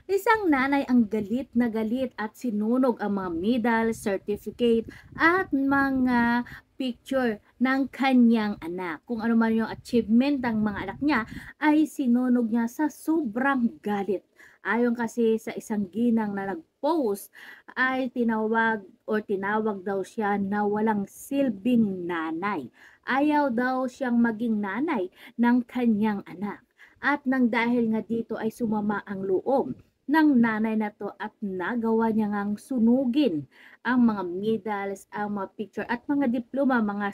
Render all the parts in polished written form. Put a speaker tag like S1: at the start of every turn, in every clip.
S1: Isang nanay ang galit na galit at sinunog ang mga medal, certificate at mga picture ng kanyang anak. Kung ano man yung achievement ng mga anak niya ay sinunog niya sa sobrang galit. Ayon kasi sa isang ginang na nag-post ay tinawag daw siya na walang silbing nanay. Ayaw daw siyang maging nanay ng kanyang anak. At nang dahil nga dito ay sumama ang loob ng nanay na 'to at nagawa niya ngang sunugin ang mga medals, ang mga picture at mga diploma, mga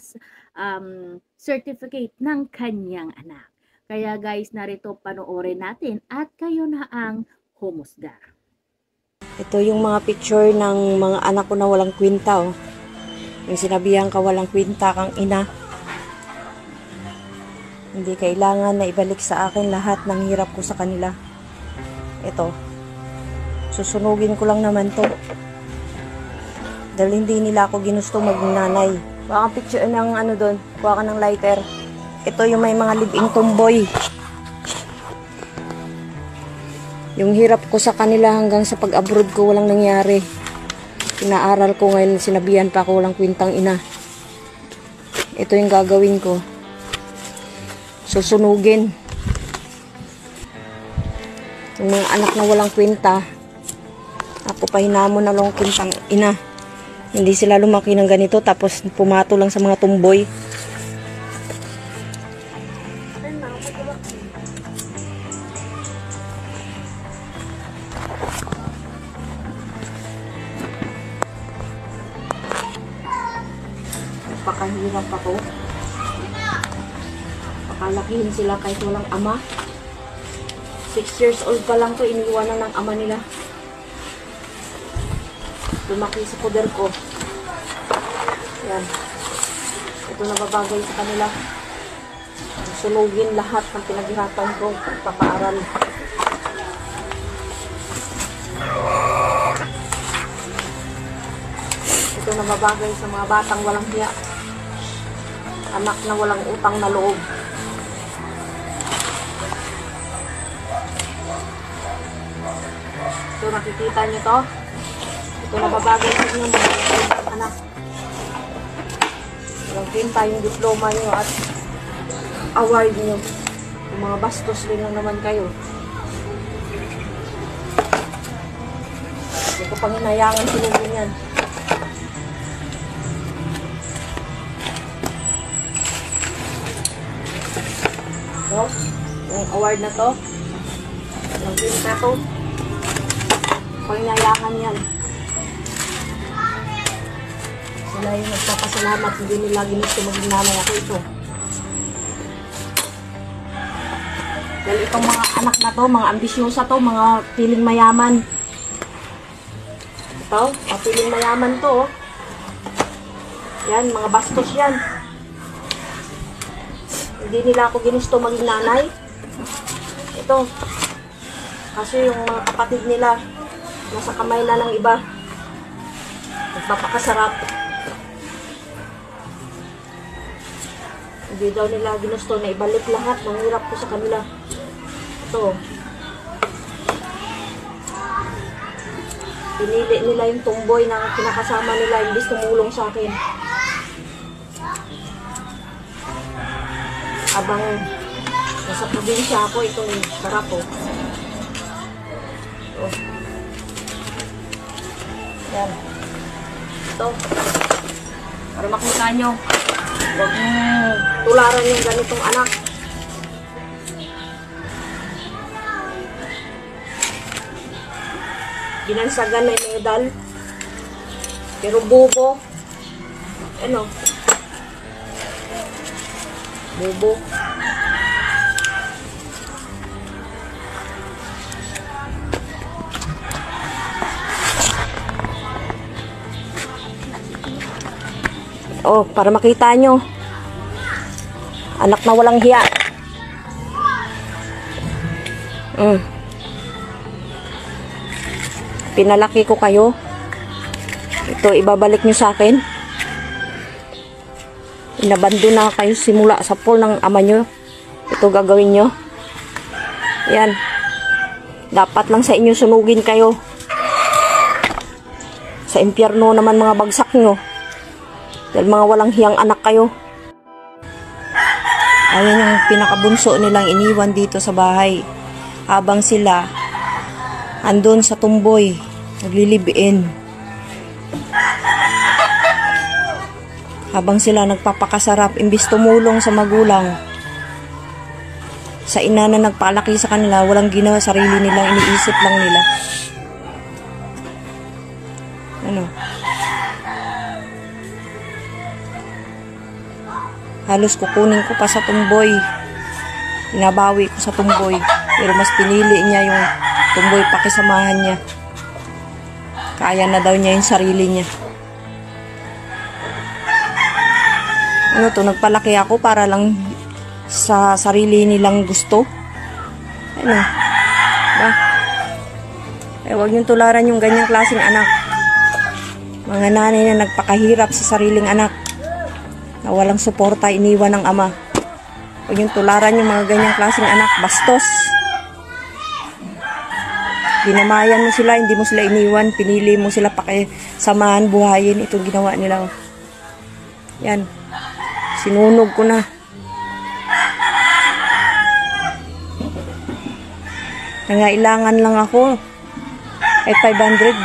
S1: certificate ng kanyang anak. Kaya guys, narito panoorin natin at kayo na ang humusga.
S2: Ito yung mga picture ng mga anak ko na walang kwenta, oh. Yung sinabihan ka walang kwenta kang ina. Hindi kailangan na ibalik sa akin lahat ng hirap ko sa kanila. Ito. Susunugin ko lang naman to. Dahil hindi nila ako ginusto maging nanay. Kuha kang picture ng ano doon. Kuha ka ng lighter. Ito yung may mga live-in tomboy. Yung hirap ko sa kanila hanggang sa pag-abroad ko walang nangyari. Pinaaral ko ngayon, sinabihan pa ako walang kwintang ina. Ito yung gagawin ko. Susunugin. Yung mga anak na walang kwenta, ako pa hinamon na lang kwintang ina. Hindi sila lumaki ng ganito tapos pumato lang sa mga tumboy. Pakahirap ako. Pakalakihin sila kahit walang ama. 6 years old pa lang to, iniwanan ng ama nila. Lumaki sa poder ko. Yan. Ito nababagay sa kanila. Sunugin lahat ng pinaghirapan ko pagpapaaral. Ito nababagay sa mga batang walang hiya. Anak na walang utang na loob. So nakikita nyo to? Ito nababagay sa inyo mga anak. Walang pinta yung diploma nyo at award nyo. Yung mga bastos rin lang naman kayo. Hindi ko pang hinayangan sinugin yan. So, yung award na to, yung pinta na to, panginayangan yan. Sila yung nagpapasalamat, hindi nila ginusto maging nanay ako ito. Dahil itong mga anak na to, mga ambisyosa to, mga piling mayaman. Ito, mga piling mayaman to, oh. Yan, mga bastos yan. Hindi nila ako ginusto maging nanay. Ito, kasi yung mga kapatid nila, nasa kamay na ng iba. Nagpapakasarap. Hindi daw nila ginusto na ibalik lahat ng hirap ko sa kanila. Ito. Pinili nila yung tumboy na kinakasama nila, imbis tumulong sa akin. Abang nasa probinsya ako, itong sarap, oh. Oh. Yan. Ito. Para makita nyo. Huwag tularan yung ganitong anak. Ginansagan na yung medal. Pero bubo. Ano? Bubo. Oh, para makita nyo. Anak na walang hiya. Pinalaki ko kayo. Ito, ibabalik nyo sa akin. Inabando na kayo simula sa pool ng ama nyo. Ito gagawin nyo. Yan. Dapat lang sa inyo sunugin kayo. Sa impyerno naman mga bagsak nyo. Dahil mga walang hiyang anak kayo. Ayun yung pinakabunso nilang iniwan dito sa bahay. Habang sila andun sa tumboy, naglilibiin. Habang sila nagpapakasarap, imbis tumulong sa magulang, sa ina na nagpalaki sa kanila, walang ginawa, sarili nilang iniisip lang nila. Ano? Halos kukunin ko pa sa tumboy. Inabawi ko sa tumboy. Pero mas pinili niya yung tumboy pakisamahan niya. Kaya na daw niya yung sarili niya. Ano to, nagpalaki ako para lang sa sarili nilang gusto. Ano? Ba? Eh, huwag niyong tularan yung ganyang klaseng anak. Mga nanay na nagpakahirap sa sariling anak. Na walang suporta, iniwan ng ama. Huwag yung tularan yung mga ganyang klaseng anak. Bastos. Dinamayan mo sila, hindi mo sila iniwan. Pinili mo sila pakisamahan, buhayin. Itong ginawa nila. Yan. Sinunog ko na. Nangailangan lang ako. Ay 500.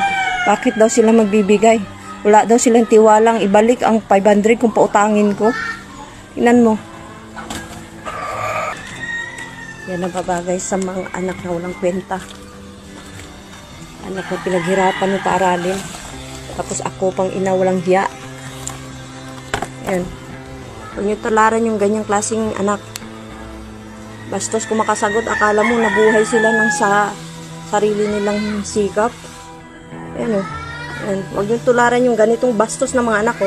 S2: Bakit daw sila magbibigay? Wala daw silang tiwalang ibalik ang 500 kung pautangin ko. Tingnan mo. Yan ang babagay sa mga anak na walang kwenta. Anak na pinaghirapan mo paaralin. Tapos ako pang ina walang hiya. Yan. Huwag niyo tularan yung ganyang klaseng anak. Bastos kung makasagot, akala mo nabuhay sila ng sa sarili nilang sikap. Yan o. Yan. Huwag yung tularan yung ganitong bastos na mga anak ko.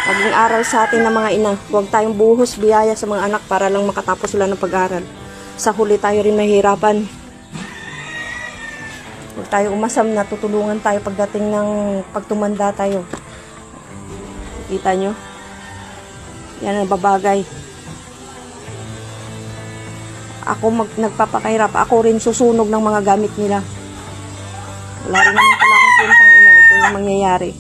S2: Maging aral sa atin ng mga ina. Huwag tayong buhos biyaya sa mga anak para lang makatapos sila ng pag-aaral. Sa huli tayo rin mahirapan. Huwag tayo umasam na tutulungan tayo pagdating ng pagtumanda tayo. Kita nyo? Yan ang babagay. Ako nagpapakahirap. Ako rin susunog ng mga gamit nila. Wala rin naman pala akong kwentang ina. Ito yung mangyayari.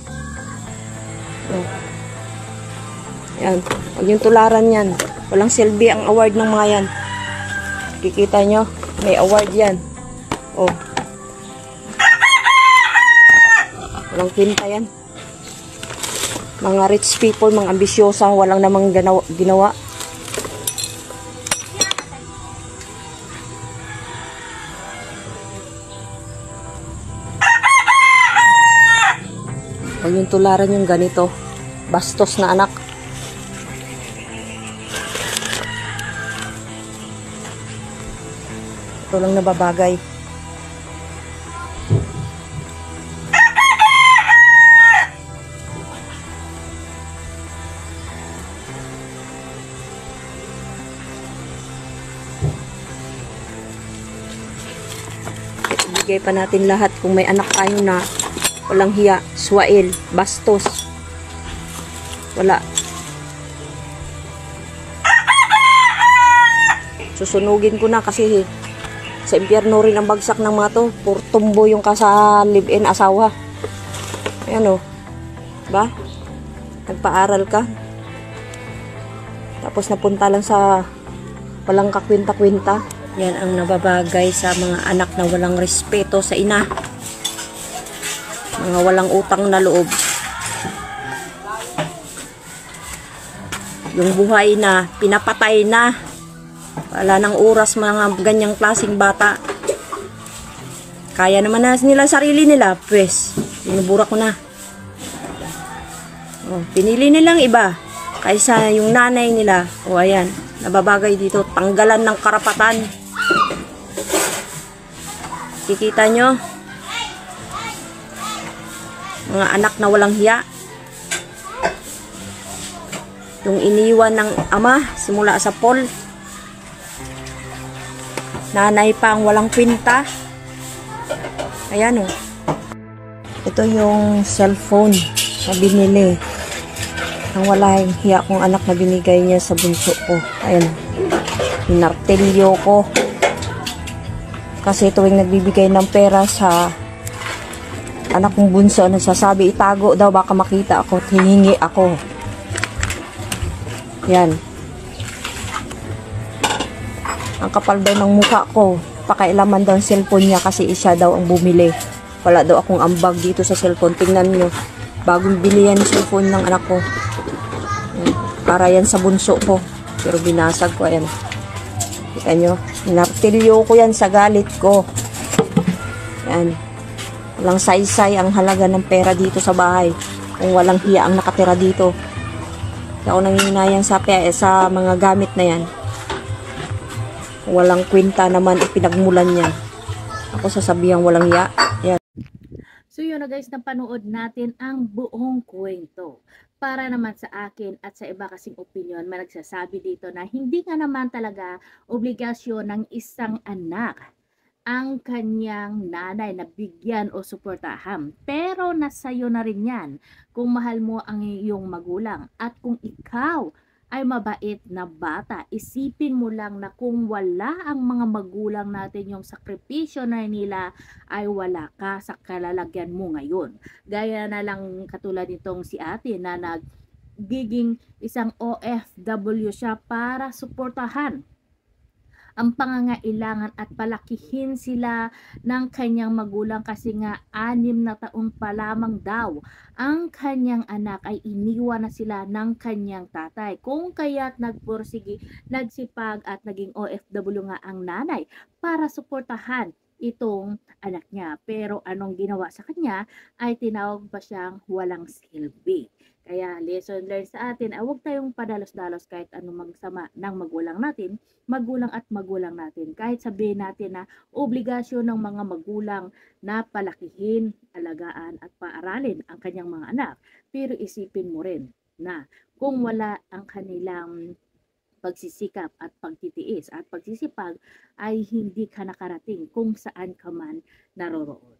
S2: Yan. Huwag yung tularan yan. Walang silbi ang award ng mga yan. Kikita nyo? May award yan. Oh. Walang kwenta yan. Mga rich people, mga ambisyosa, walang namang ginawa. Huwag yung tularan yung ganito. Bastos na anak. Ito lang nababagay. Ibigay pa natin lahat kung may anak tayo na walang hiya, swail, bastos. Wala. Susunugin ko na kasi sa impyerno rin ang bagsak ng mga to. Puro tumbo yung live-in asawa. Ayan o. Ba? Nagpaaral ka. Tapos napunta lang sa walang kakwinta-kwinta. Yan ang nababagay sa mga anak na walang respeto sa ina. Mga walang utang na loob. Yung buhay na, pinapatay na. Wala nang oras mga ganyang klaseng bata. Kaya naman na nila sarili nila. Pues, binubura ko na. Oh, pinili nilang iba. Kaysa yung nanay nila. O ayan, nababagay dito. Tanggalan ng karapatan. Kikita nyo? Mga anak na walang hiya. Yung iniwan ng ama simula sa Paul. Nanay pa ang walang kwinta. Ayan o. Ito yung cellphone na binili. Ang walang hiya kong anak na binigay niya sa bunso ko. Ayan. Hinartelyo ko. Kasi tuwing nagbibigay ng pera sa anak kong bunso, nagsasabi itago daw baka makita ako at hihingi ako. Yan. Ang kapal daw ng mukha ko. Pakailaman daw ang cellphone niya kasi siya daw ang bumili. Wala daw akong ambag dito sa cellphone. Tingnan nyo. Bagong bili yan yung cellphone ng anak ko. Yan. Para yan sa bunso ko. Pero binasag ko. Ayan. Kita nyo. Nartilyo ko yan sa galit ko. Yan. Walang saysay ang halaga ng pera dito sa bahay. Kung walang hiya ang nakatira dito. Kaya ako nanginayang sa mga gamit na yan. Kung walang kwenta naman ipinagmulan niya. Ako sasabihan walang hiya. Yan.
S1: So yun na guys, napanood natin ang buong kwento. Para naman sa akin at sa iba kasing opinion, may nagsasabi dito na hindi nga naman talaga obligasyon ng isang anak ang kanyang nanay na bigyan o suportahan. Pero nasa iyo na rin yan kung mahal mo ang iyong magulang. At kung ikaw ay mabait na bata, isipin mo lang na kung wala ang mga magulang natin, yung sakripisyo na nila, ay wala ka sa kalalagyan mo ngayon. Gaya na lang katulad nitong si ate na nagiging isang OFW siya para suportahan ang pangangailangan at palakihin sila ng kanyang magulang kasi nga 6 na taon pa lamang daw ang kanyang anak ay iniwan na sila ng kanyang tatay. Kung kaya't nagpursigi, nagsipag at naging OFW nga ang nanay para suportahan itong anak niya. Pero anong ginawa sa kanya ay tinawag pa siyang walang silbi. Kaya lesson learned sa atin ay huwag tayong padalos-dalos kahit anong magsama ng magulang natin, magulang at magulang natin. Kahit sabihin natin na obligasyon ng mga magulang na palakihin, alagaan at paaralin ang kanyang mga anak. Pero isipin mo rin na kung wala ang kanilang pagsisikap at pagtitiis at pagsisipag ay hindi ka nakarating kung saan ka man naroroon.